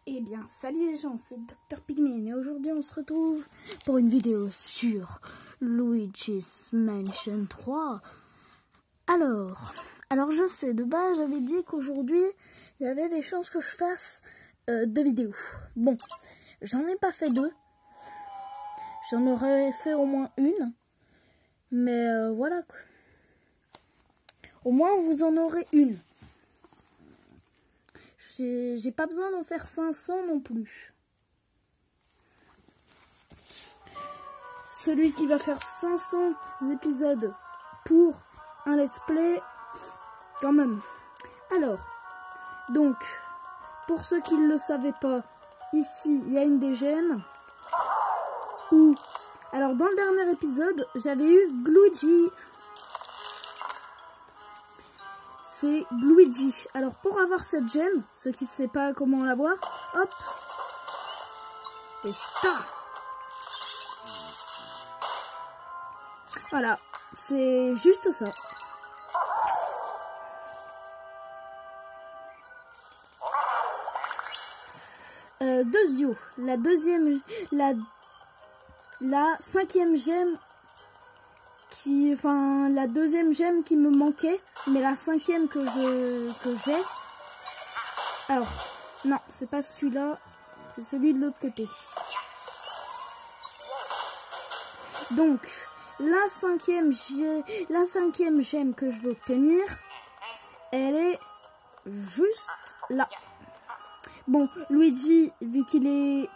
Eh bien, salut les gens, c'est Dr Pigmin et aujourd'hui on se retrouve pour une vidéo sur Luigi's Mansion 3. Alors je sais, de base j'avais dit qu'aujourd'hui il y avait des chances que je fasse 2 vidéos. Bon, j'en ai pas fait 2, j'en aurais fait au moins une, mais voilà quoi. Au moins vous en aurez une. J'ai pas besoin d'en faire 500 non plus. Celui qui va faire 500 épisodes pour un let's play, quand même. Alors, donc, pour ceux qui ne le savaient pas, ici, il y a une des gemmes. Alors, dans le dernier épisode, j'avais eu Luigi. C'est Luigi. Alors pour avoir cette gemme, ceux qui ne savent pas comment l'avoir, hop, et ch'ta. Voilà, c'est juste ça. Deuxième, la cinquième gemme la deuxième gemme qui me manquait, mais la cinquième que j'ai. Alors, non, c'est pas celui-là, c'est celui de l'autre côté. Donc, la cinquième gemme que je veux obtenir, elle est juste là. Bon, Luigi, vu qu'il est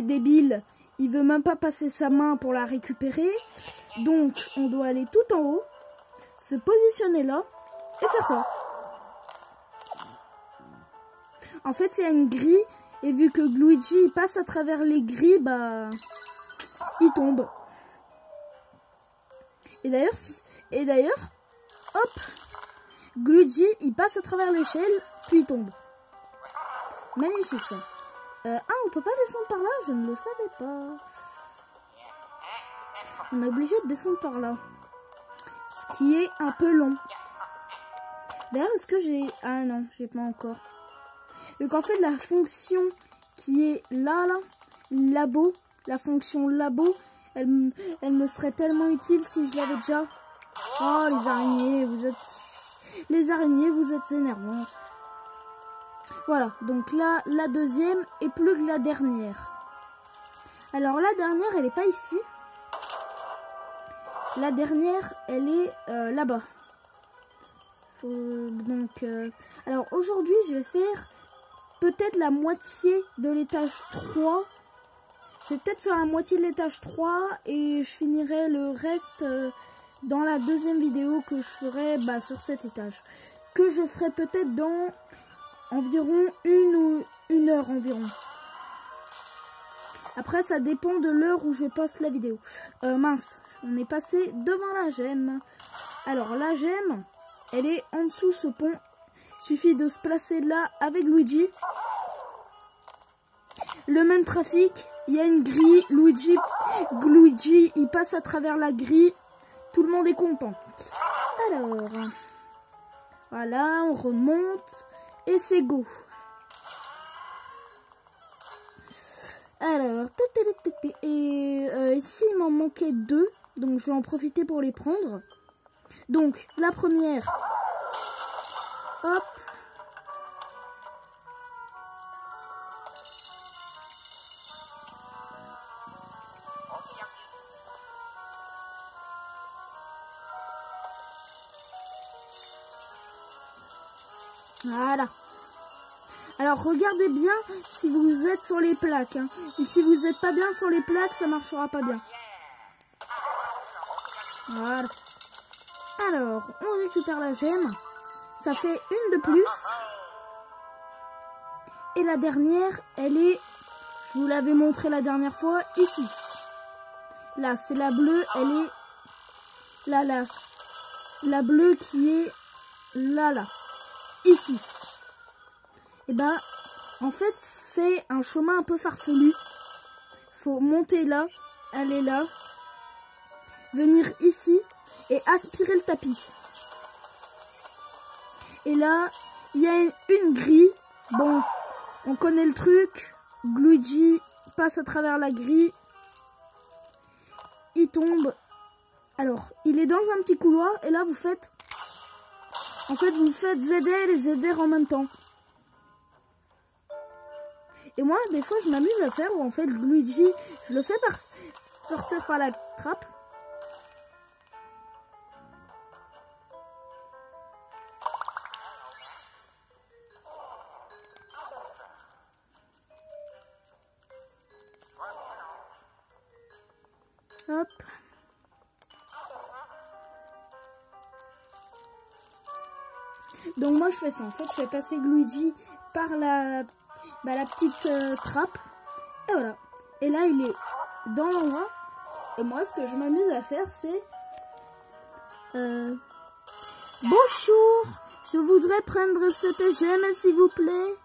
débile, il veut même pas passer sa main pour la récupérer. Donc, on doit aller tout en haut, se positionner là et faire ça. En fait, il y a une grille et vu que Luigi il passe à travers les grilles, il tombe. Et d'ailleurs, hop, Luigi il passe à travers l'échelle puis il tombe. Magnifique ça. On peut pas descendre par là, je ne le savais pas. On est obligé de descendre par là. Ce qui est un peu long. D'ailleurs, est-ce que j'ai... Ah non, j'ai pas encore. Donc en fait, la fonction qui est là, labo, la fonction labo, elle me serait tellement utile si je l'avais déjà. Oh, les araignées, vous êtes énervantes. Voilà, donc là, la deuxième est plus que la dernière. Alors, la dernière, elle n'est pas ici. La dernière, elle est là-bas. Alors, aujourd'hui, je vais faire peut-être la moitié de l'étage 3. Je vais peut-être faire la moitié de l'étage 3 et je finirai le reste dans la deuxième vidéo que je ferai sur cet étage. Que je ferai peut-être dans... environ une heure environ. Après, ça dépend de l'heure où je poste la vidéo. Mince, on est passé devant la gemme. Alors, la gemme, elle est en dessous ce pont. Il suffit de se placer là avec Luigi. Le même trafic, il y a une grille. Luigi, il passe à travers la grille. Tout le monde est content. Alors, voilà, on remonte. Et c'est go. Alors, ici il m'en manquait 2, donc je vais en profiter pour les prendre. Donc, la première, hop. Voilà. Alors regardez bien si vous êtes sur les plaques. Et si vous n'êtes pas bien sur les plaques, ça marchera pas bien. Voilà. Alors, on récupère la gemme. Ça fait une de plus. Et la dernière, elle est... Je vous l'avais montré la dernière fois, ici. Là, c'est la bleue, elle est... Là. La bleue qui est... Là. Ici. Et en fait, c'est un chemin un peu farfelu. Faut monter là, aller là, venir ici et aspirer le tapis. Et là, il y a une grille Bon, on connaît le truc. Luigi passe à travers la grille. Il tombe. Alors, il est dans un petit couloir et là vous faites... En fait, vous faites ZR et ZR en même temps. Et moi, des fois, je m'amuse à faire où en fait Luigi, je le fais sortir par la trappe. Hop. Donc moi je fais ça, en fait je fais passer Luigi par la petite trappe. Et voilà. Et là il est dans l'endroit. Et moi ce que je m'amuse à faire c'est... Bonjour, je voudrais prendre cette gemme s'il vous plaît.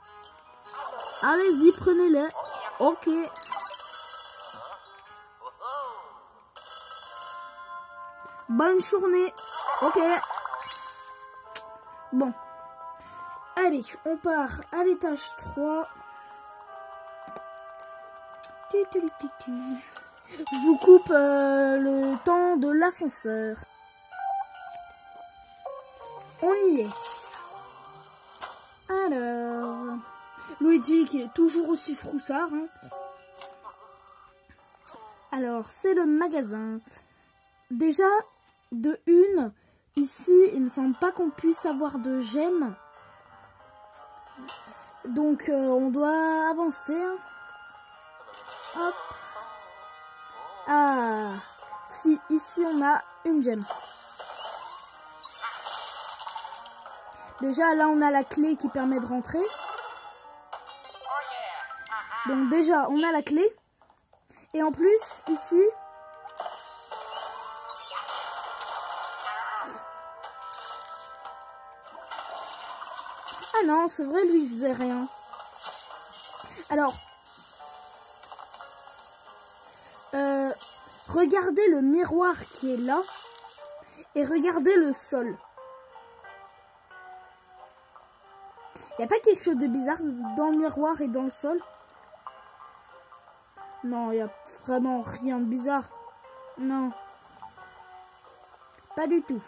Allez-y, prenez-le. Ok. Bonne journée. Ok. Bon. Allez, on part à l'étage 3. Je vous coupe le temps de l'ascenseur. On y est. Alors... Luigi qui est toujours aussi froussard. Hein. Alors, c'est le magasin. Déjà, de une, ici, il ne semble pas qu'on puisse avoir de gemmes. Donc, on doit avancer. Hein. Hop. Ah. Si, ici, on a une gemme. Déjà, là, on a la clé qui permet de rentrer. Donc, déjà, on a la clé. Et en plus, ici... Ah non, c'est vrai, lui, il faisait rien. Alors, regardez le miroir qui est là et regardez le sol. Il n'y a pas quelque chose de bizarre dans le miroir et dans le sol? Non, il n'y a vraiment rien de bizarre. Non. Pas du tout.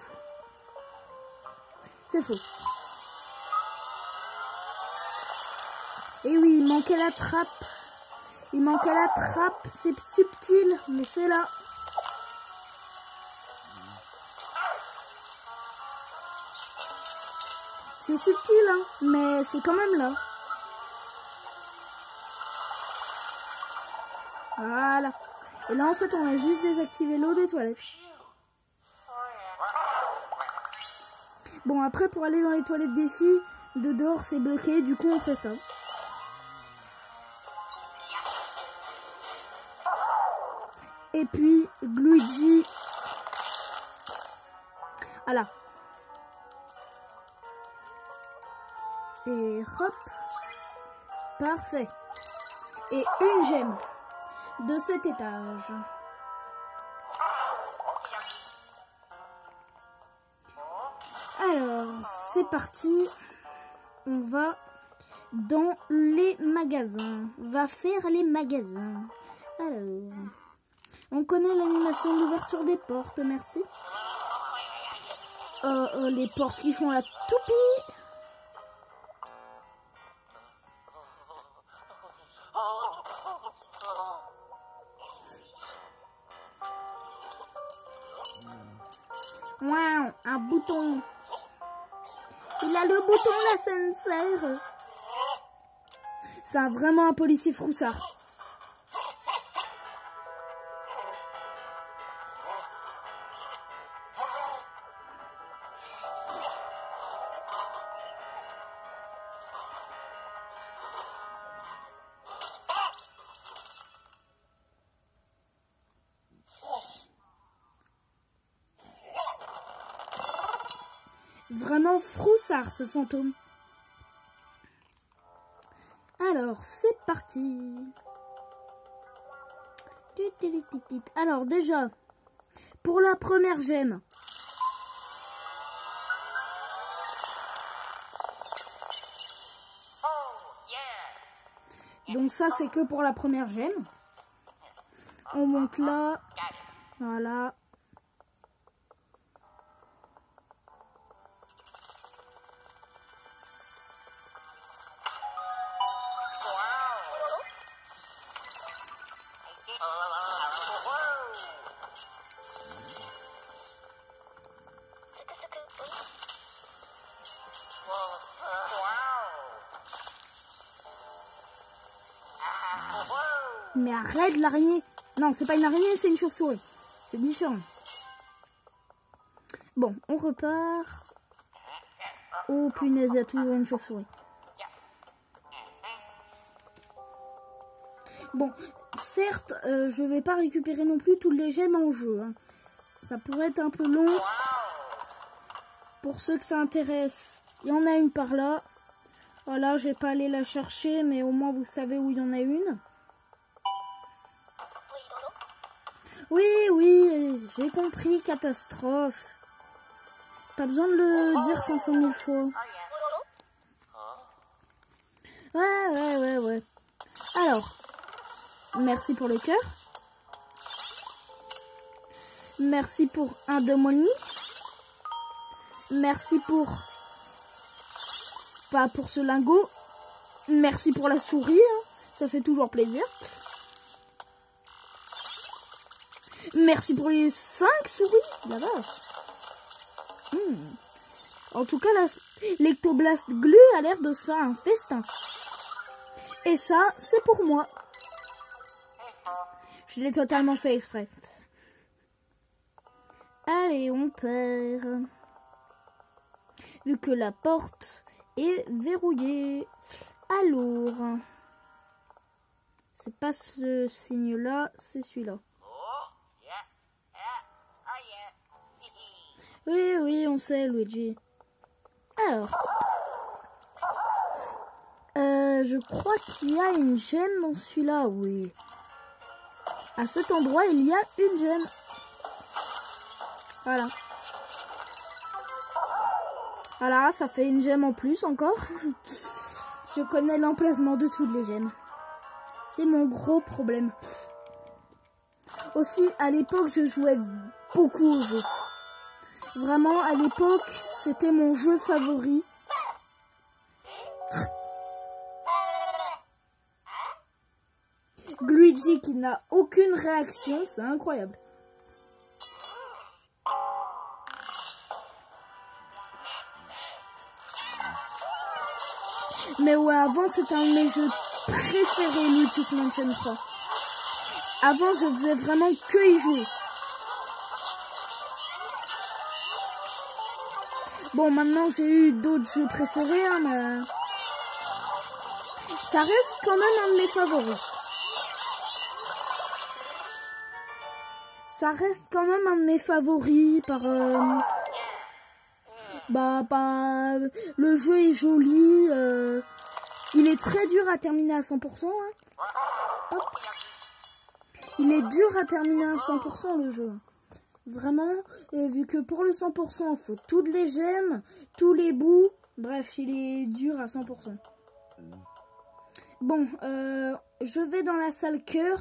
C'est faux. Et oui, il manquait la trappe. Il manquait la trappe. C'est subtil, mais c'est là. C'est subtil, hein, mais c'est quand même là. Voilà. Et là, en fait, on a juste désactivé l'eau des toilettes. Bon, après, pour aller dans les toilettes des filles, de dehors, c'est bloqué. Du coup, on fait ça. Et puis, Luigi. Voilà. Et hop. Parfait. Et une gemme de cet étage. Alors, c'est parti. On va dans les magasins. On va faire les magasins. Alors, on connaît l'animation d'ouverture des portes, merci. Les portes qui font la toupie. Waouh, un bouton. Il a le bouton l'ascenseur. C'est vraiment un policier froussard. Vraiment froussard ce fantôme. Alors, c'est parti. Alors déjà, pour la première gemme. Donc ça, c'est que pour la première gemme. On monte là. Voilà. Mais arrête l'araignée. Non, c'est pas une araignée, c'est une chauve-souris. C'est différent. Bon, on repart. Oh punaise, il y a toujours une chauve-souris. Bon, certes, je vais pas récupérer non plus toutes les gemmes en jeu. Hein. Ça pourrait être un peu long. Pour ceux que ça intéresse, il y en a une par là. Voilà, je vais pas aller la chercher, mais au moins vous savez où il y en a une. Oui, oui, j'ai compris, catastrophe. Pas besoin de le dire 500 000 fois. Ouais. Alors, merci pour le cœur. Merci pour un de Moni. Merci pour... Pas pour ce lingot. Merci pour la souris, hein. Ça fait toujours plaisir. Merci pour les 5 souris. La vache. En tout cas, l'Ectoblast Glu a l'air de se faire un festin. Et ça, c'est pour moi. Je l'ai totalement fait exprès. Allez, on perd. Vu que la porte est verrouillée. Alors, c'est pas ce signe-là, c'est celui-là. Oui, on sait, Luigi. Alors, je crois qu'il y a une gemme dans celui-là, oui. À cet endroit, il y a une gemme. Voilà. Voilà, ça fait une gemme en plus encore. Je connais l'emplacement de toutes les gemmes. C'est mon gros problème. Aussi, à l'époque, je jouais beaucoup aux jeux. Vraiment, à l'époque, c'était mon jeu favori. Luigi qui n'a aucune réaction, c'est incroyable. Mais ouais, avant, c'était un de mes jeux préférés, Luigi's Mansion 3. Avant, je faisais vraiment que y jouer. Bon, maintenant, j'ai eu d'autres jeux préférés, hein, mais... ça reste quand même un de mes favoris. Ça reste quand même un de mes favoris par... le jeu est joli. Il est très dur à terminer à 100%. Hein. Hop. Il est dur à terminer à 100% le jeu. Vraiment, vu que pour le 100%, il faut toutes les gemmes, tous les bouts. Bref, il est dur à 100%. Bon, je vais dans la salle cœur.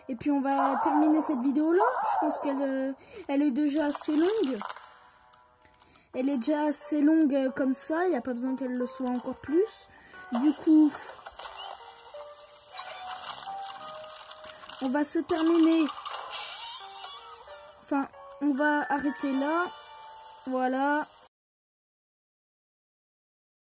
Et puis on va terminer cette vidéo-là. Je pense qu'elle est déjà assez longue. Elle est déjà assez longue comme ça. Il n'y a pas besoin qu'elle le soit encore plus. Du coup, on va se terminer. Enfin, on va arrêter là. Voilà.